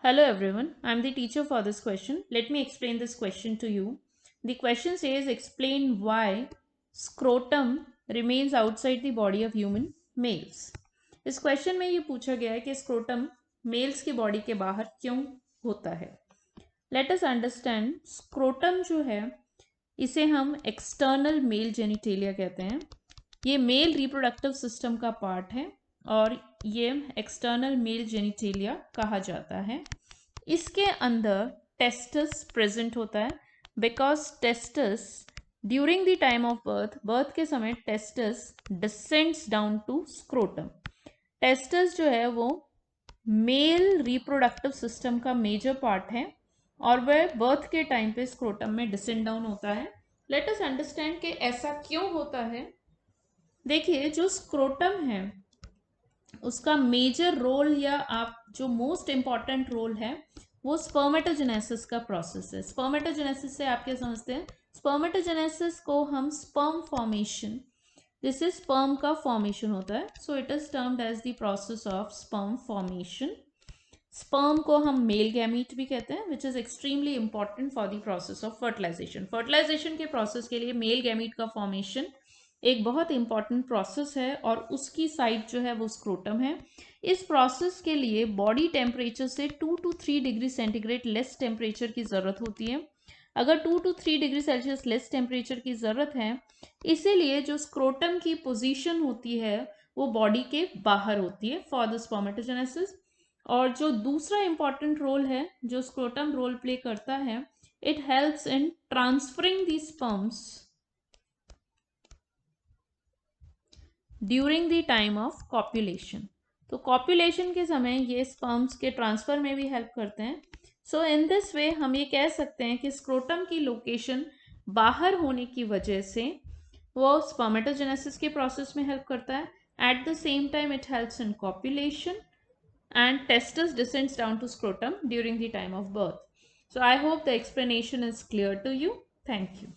Hello everyone, I am the teacher for this question. Let me explain this question to you. The question says explain why scrotum remains outside the body of human males. इस question में ये पूछा गया है कि scrotum mails की body के बाहर क्यों होता है. Let us understand. स्क्रोटम जो है इसे हम एक्सटर्नल मेल जेनिटेलिया कहते हैं. ये मेल रिप्रोडक्टिव सिस्टम का पार्ट है और ये एक्सटर्नल मेल जेनिटेलिया कहा जाता है. इसके अंदर टेस्टस प्रेजेंट होता है because testes during the time of birth के समय testes descends down to scrotum. Testes जो है वो मेल रिप्रोडक्टिव सिस्टम का मेजर पार्ट है और वह बर्थ के टाइम पे स्क्रोटम में डिसेंड डाउन होता है. लेट अस अंडरस्टैंड कि ऐसा क्यों होता है. देखिए, जो स्क्रोटम है उसका मेजर रोल या आप जो मोस्ट इम्पॉर्टेंट रोल है वो स्पर्मेटोजेनेसिस का प्रोसेस है. स्पर्मेटोजेनेसिस से आप क्या समझते हैं? स्पर्मेटोजेनेसिस को हम स्पर्म फॉर्मेशन, जिससे स्पर्म का फॉर्मेशन होता है, so it is termed as the process of sperm formation. Sperm को हम मेल गैमीट भी कहते हैं which is extremely important for the process of fertilization. Fertilization के प्रोसेस के लिए मेल गैमीट का फॉर्मेशन एक बहुत इंपॉर्टेंट प्रोसेस है और उसकी साइट जो है वो स्क्रोटम है. इस प्रोसेस के लिए बॉडी टेम्परेचर से 2 to 3 degree centigrade less temperature की ज़रूरत होती है. अगर 2 to 3 degree Celsius less temperature की ज़रूरत है, इसीलिए जो स्क्रोटम की पोजीशन होती है वो बॉडी के बाहर होती है फॉर द स्पर्मेटोजेनेसिस. और जो दूसरा इंपॉर्टेंट रोल है जो स्क्रोटम रोल प्ले करता है, it helps in transferring the sperms during the time of copulation. तो कॉपुलेशन के समय ये स्पर्म्स के ट्रांसफर में भी हेल्प करते हैं. सो इन दिस वे हम ये कह सकते हैं कि स्क्रोटम की लोकेशन बाहर होने की वजह से वो स्पर्मेटोजेनेसिस के प्रोसेस में हेल्प करता है. At the same time it helps in copulation and testis descends down to scrotum during the time of birth. So I hope the explanation is clear to you. Thank you.